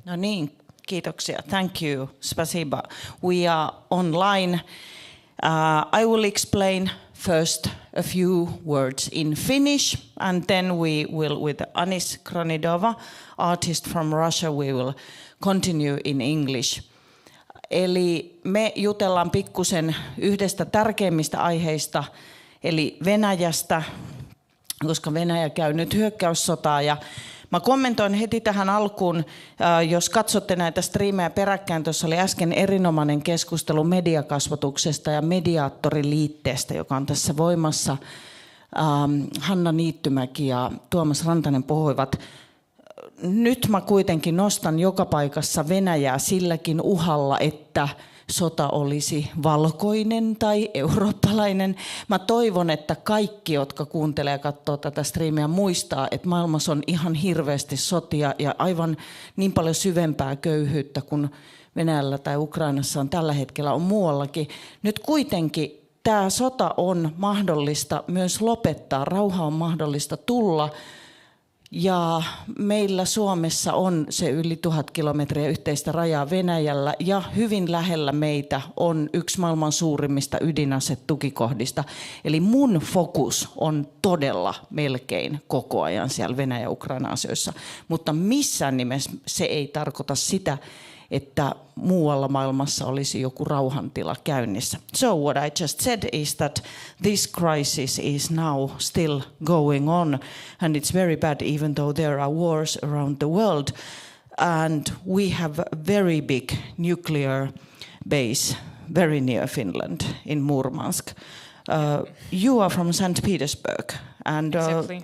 No niin, kiitoksia. Thank you. Spasiba. We are online. I will explain first a few words in Finnish, and then we will, with Anis Kronidova, artist from Russia, we will continue in English. Eli me jutellaan pikkusen yhdestä tärkeimmistä aiheista, eli Venäjästä, koska Venäjä käy nyt hyökkäyssotaa. Ja mä kommentoin heti tähän alkuun, jos katsotte näitä striimejä peräkkäin, tuossa oli äsken erinomainen keskustelu mediakasvatuksesta ja mediaattoriliitteestä, joka on tässä Voimassa. Hanna Niittymäki ja Tuomas Rantanen puhuivat. Nyt mä kuitenkin nostan joka paikassa Venäjää silläkin uhalla, että sota olisi valkoinen tai eurooppalainen. Mä toivon, että kaikki, jotka kuuntelee ja katsoo tätä striimiä, muistaa, että maailmassa on ihan hirveästi sotia ja aivan niin paljon syvempää köyhyyttä kuin Venäjällä tai Ukrainassa on tällä hetkellä on muuallakin. Nyt kuitenkin tämä sota on mahdollista myös lopettaa, rauha on mahdollista tulla. Ja meillä Suomessa on se yli 1000 kilometriä yhteistä rajaa Venäjällä ja hyvin lähellä meitä on yksi maailman suurimmista ydinasetukikohdista. Eli mun fokus on todella melkein koko ajan siellä Venäjä-Ukraina-asioissa, mutta missään nimessä se ei tarkoita sitä, että muualla maailmassa olisi joku rauhantila käynnissä. So what I just said is that this crisis is now still going on, and it's very bad even though there are wars around the world. And we have a very big nuclear base very near Finland in Murmansk. You are from St. Petersburg, and Exactly.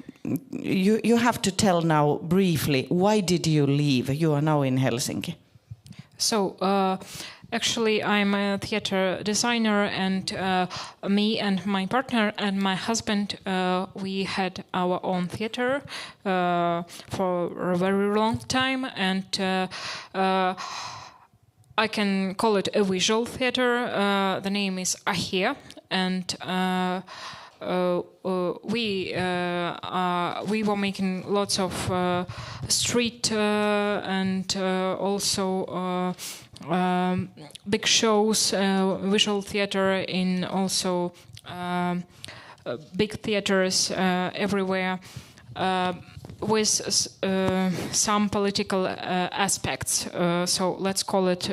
you have to tell now briefly, why did you leave? You are now in Helsinki. So, actually, I'm a theater designer, and me and my partner and my husband, we had our own theater for a very long time, and I can call it a visual theater. The name is Ahia, and we were making lots of street and also big shows, visual theater in also big theaters everywhere with some political aspects. So let's call it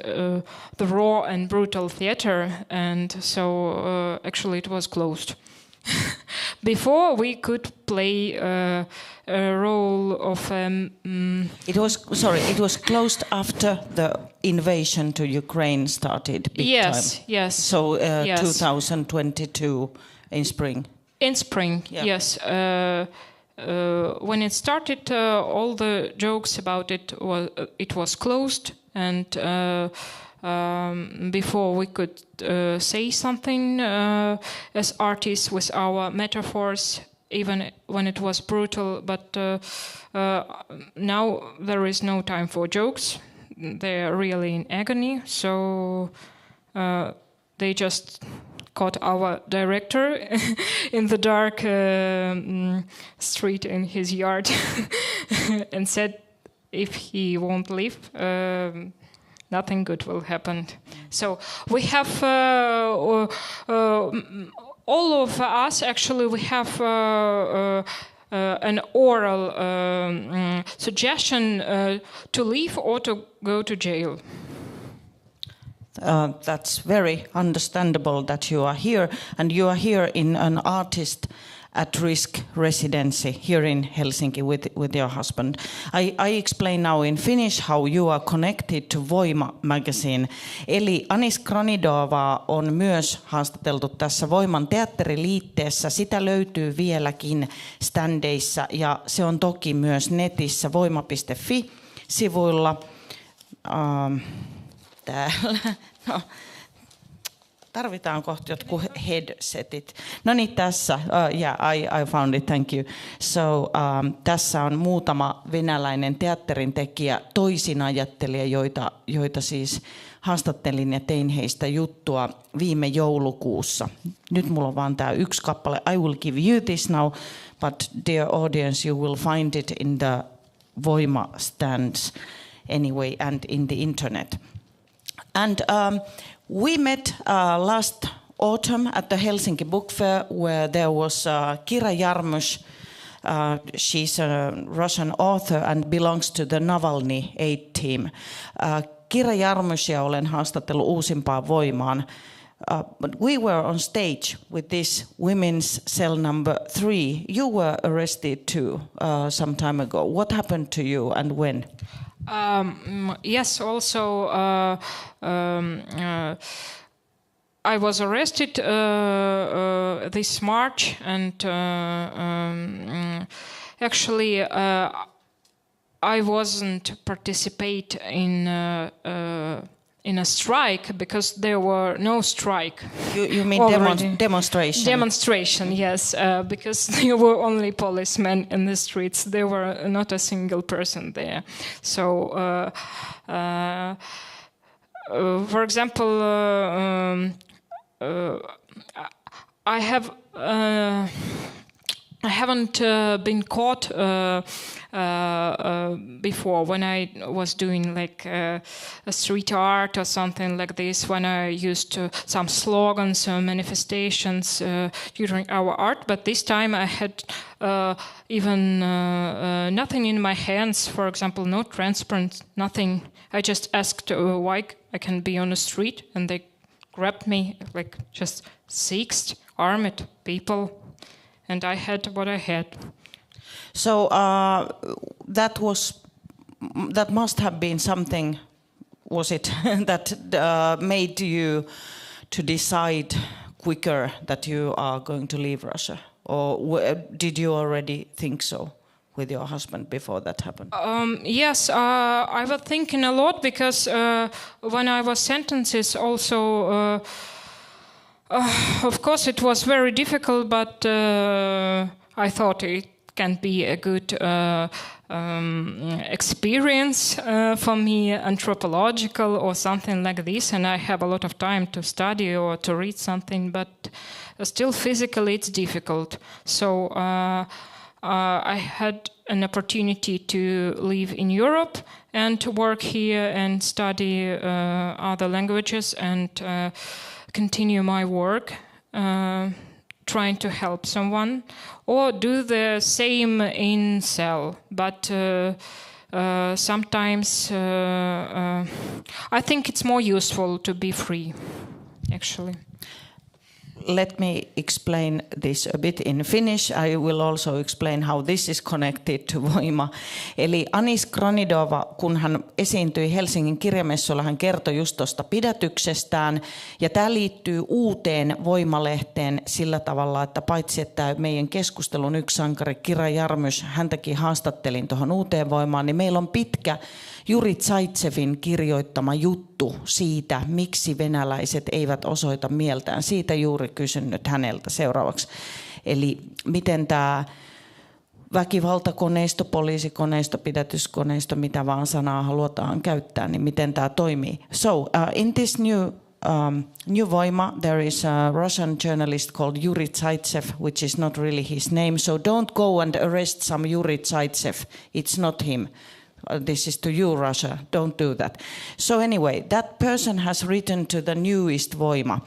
the raw and brutal theater. And so actually it was closed. Before we could play a role of It was closed after the invasion to Ukraine started big time. Yes. So yes. 2022 in spring. In spring, Yeah. yes. When it started, all the jokes about it was closed, and before we could say something as artists with our metaphors, even when it was brutal. But now there is no time for jokes. They are really in agony. So they just caught our director in the dark street in his yard and said if he won't leave, nothing good will happen. So we have all of us, actually, we have an oral suggestion to leave or to go to jail. That's very understandable that you are here, and you are here in an artist at risk residency here in Helsinki with your husband. I explain now in Finnish how you are connected to Voima magazine. Eli Anis Kronidovaa on myös haastateltu tässä Voiman teatteriliitteessä. Sitä löytyy vieläkin standeissa ja se on toki myös netissä voima.fi-sivuilla. Täällä. No, tarvitaan kohta jotkut headsetit. No niin, tässä. I found it, thank you. So, tässä on muutama venäläinen teatterintekijä, toisinajattelija, joita siis haastattelin ja tein heistä juttua viime joulukuussa. Nyt mulla on vaan tää yksi kappale. I will give you this now, but dear audience, you will find it in the Voima stands. anyway, and in the internet. And we met last autumn at the Helsinki Book Fair, where there was Kira Jarmusch. She's a Russian author and belongs to the Navalny aid team. Kira Jarmuschia olen haastatellut uusimpaan Voimaan. But we were on stage with this women's cell number 3. You were arrested too some time ago. What happened to you and when? Yes, also I was arrested this March, and actually I wasn't participate in a strike because there were no strike. You mean demonstration? Demonstration, yes, because there were only policemen in the streets. There were not a single person there. So, for example, I haven't been caught before when I was doing like a street art or something like this, when I used some slogans or manifestations during our art. But this time I had even nothing in my hands, for example, no transparent, nothing. I just asked why I can be on the street, and they grabbed me like just 6 armed people, and I had what I had. So that must have been something, was it, that made you to decide quicker that you are going to leave Russia? Or did you already think so with your husband before that happened? Yes, I was thinking a lot because when I was sentenced also, of course it was very difficult, but I thought it can be a good experience for me, anthropological or something like this, and I have a lot of time to study or to read something, but still physically it's difficult. So I had an opportunity to live in Europe and to work here and study other languages and continue my work, trying to help someone or do the same in cell. But sometimes I think it's more useful to be free, actually. Let me explain this a bit in Finnish. I will also explain how this is connected to Voima. Eli Anis Kronidova, kun hän esiintyi Helsingin kirjamessuilla, hän kertoi just tuosta pidätyksestään. Ja tämä liittyy uuteen Voimalehteen sillä tavalla, että paitsi että meidän keskustelun yksi sankari Kira Jarmusch, häntäkin haastattelin tuohon uuteen Voimaan, niin meillä on pitkä Juri Zaitsevin kirjoittama juttu siitä, miksi venäläiset eivät osoita mieltään. Siitä juuri kysyn nyt häneltä seuraavaksi. Eli miten tämä väkivaltakoneisto, poliisikoneisto, pidätyskoneisto, mitä vaan sanaa halutaan käyttää, niin miten tämä toimii. So, in this new Voima, there is a Russian journalist called Yuri Zaitsev, which is not really his name. So don't go and arrest some Yuri Zaitsev. It's not him. This is to you, Russia. Don't do that. So anyway, that person has written to the newest Voima.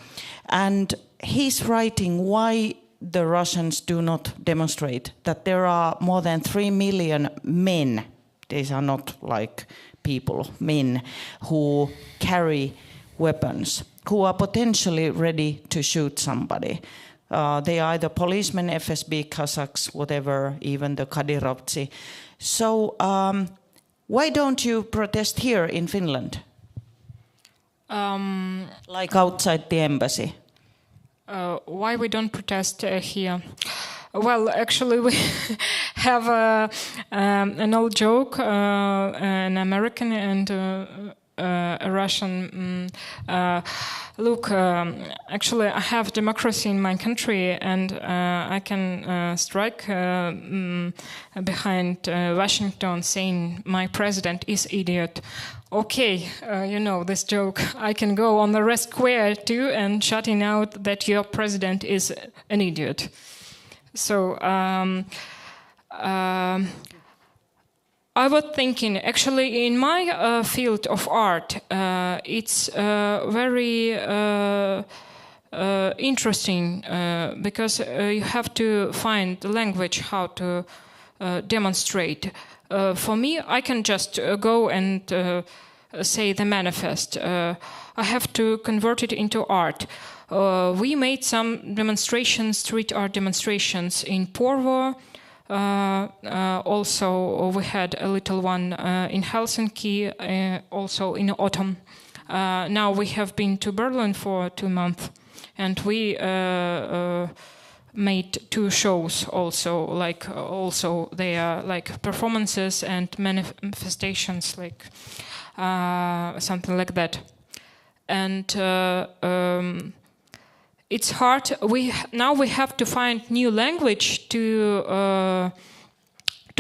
And he's writing why the Russians do not demonstrate, that there are more than 3 million men, these are not like people, men, who carry weapons, who are potentially ready to shoot somebody. They are either policemen, FSB, Kazakhs, whatever, even the Kadyrovtsi. So why don't you protest here in Finland? Like outside the embassy? Why we don't protest here? Well, actually we have an old joke, an American and a Russian. Look, actually I have democracy in my country, and I can strike behind Washington saying my president is idiot. Okay, you know this joke. I can go on the Red Square too and shouting out that your president is an idiot. So I I was thinking, actually, in my field of art, it's very interesting because you have to find the language how to demonstrate. For me, I can just go and say the manifest. I have to convert it into art. We made some demonstrations, street art demonstrations in Porvoo. Also, we had a little one in Helsinki, also in autumn. Now we have been to Berlin for 2 months, and we made 2 shows also. Also they are like performances and manifestations, like something like that. And it's hard. Now we have to find new language to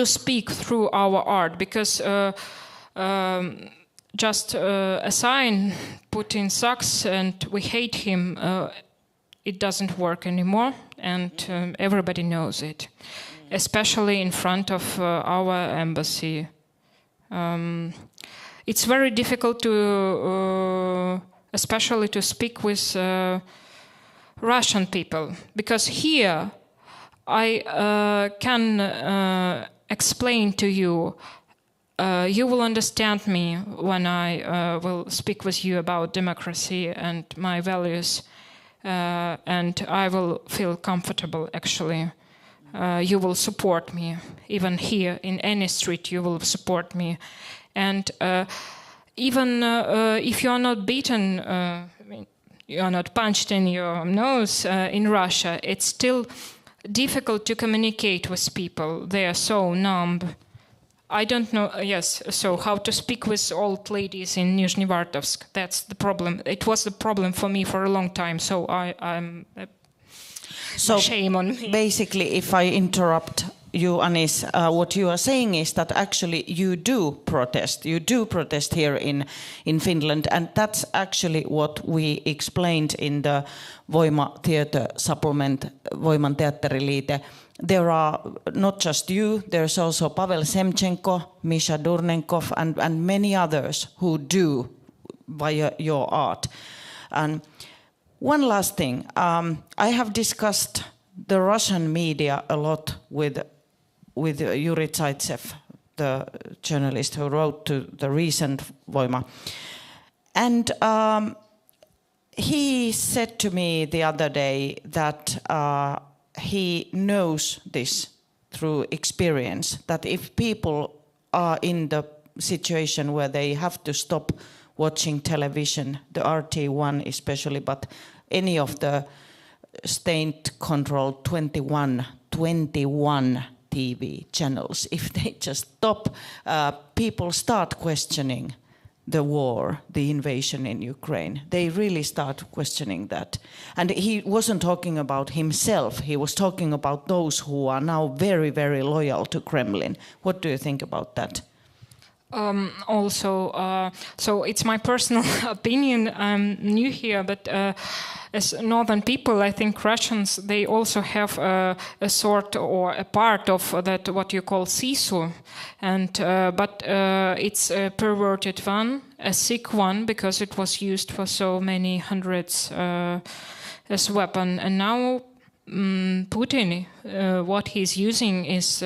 speak through our art, because just a sign put in socks and we hate him, it doesn't work anymore, and everybody knows it, especially in front of our embassy. It's very difficult to, especially to speak with Russian people, because here I can explain to you. You will understand me when I will speak with you about democracy and my values, and I will feel comfortable, actually. You will support me. Even here in any street, you will support me. And even if you are not beaten, you are not punched in your nose in Russia, it's still difficult to communicate with people. They are so numb. I don't know, so how to speak with old ladies in Nizhnevartovsk, that's the problem. It was the problem for me for a long time, so I'm shame on me. Basically, if I interrupt you, Anis, what you are saying is that actually you do protest. You do protest here in Finland, and that's actually what we explained in the Voima theater supplement, Voiman teatteriliite. There are not just you, there's also Pavel Semchenko, Misha Durnenkov, and many others who do via your art. And one last thing, I have discussed the Russian media a lot with Yuri Zaitsev, the journalist who wrote to the recent Voima. And he said to me the other day that he knows this through experience, that if people are in the situation where they have to stop watching television, the RT1 especially, but any of the state-controlled 21 TV channels, if they just stop, people start questioning the war, the invasion in Ukraine. They really start questioning that. And he wasn't talking about himself, he was talking about those who are now very, very loyal to Kremlin. What do you think about that? So it's my personal opinion. I'm new here, but as northern people, I think Russians, they also have a sort or a part of that what you call sisu, and but it's a perverted one, a sick one, because it was used for so many hundreds as weapon, and now Putin, what he's using is.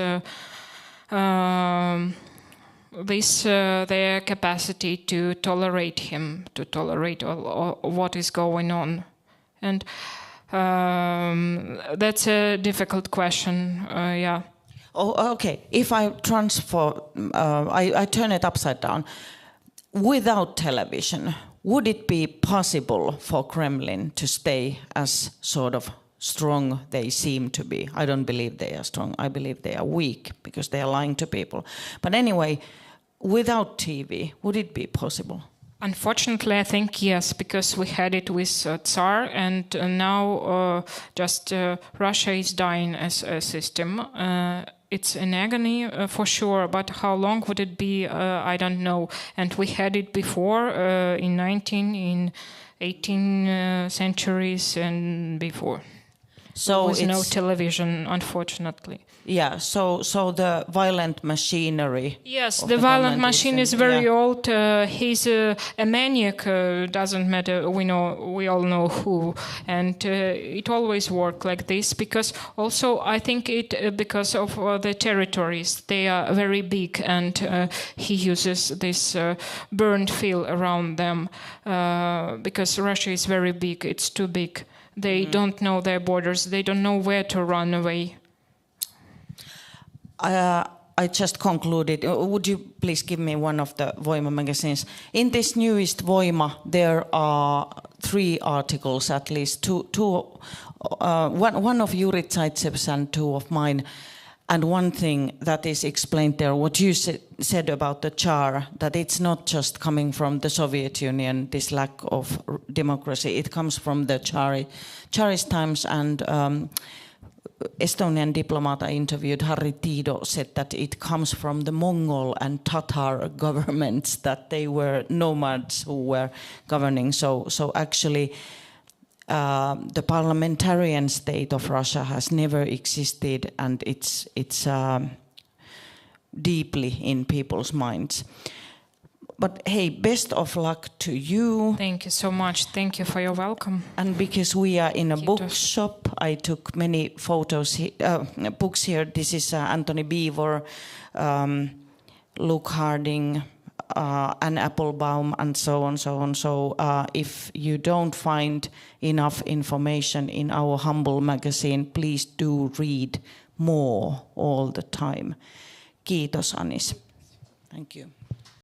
Their capacity to tolerate him, to tolerate all what is going on. And that's a difficult question, yeah. Oh, okay. If I transfer, I turn it upside down. Without television, would it be possible for Kremlin to stay as sort of strong they seem to be? I don't believe they are strong. I believe they are weak because they are lying to people. But anyway, without TV, would it be possible? Unfortunately, I think yes, because we had it with Tsar, and now just Russia is dying as a system. It's an agony for sure, but how long would it be? I don't know. And we had it before in 18 centuries and before. So there was no it's, television, unfortunately. yeah, so the violent machinery. Yes, of the violent government machine is very yeah. old. He's a maniac. Doesn't matter. We all know who, and it always worked like this. Because also, I think it because of the territories. They are very big, and he uses this burned field around them because Russia is very big. It's too big. They don't know their borders. They don't know where to run away. I just concluded. Would you please give me one of the Voima magazines? In this newest Voima, there are 3 articles at least. One of Juri Zaitsev's and 2 of mine. And one thing that is explained there, what you said about the Tsar, that it's not just coming from the Soviet Union, this lack of democracy. It comes from the Tsarist times, and Estonian diplomat I interviewed, Harri Tiido, said that it comes from the Mongol and Tatar governments, that they were nomads who were governing. So actually, the parliamentarian state of Russia has never existed, and it's deeply in people's minds. But hey, best of luck to you. Thank you so much. Thank you for your welcome. And because we are in a bookshop, I took many photos, books here. This is Anthony Beevor, Luke Harding, Anne Applebaum, and so on. So if you don't find enough information in our humble magazine, please do read more all the time. Kiitos, Anis. Thank you.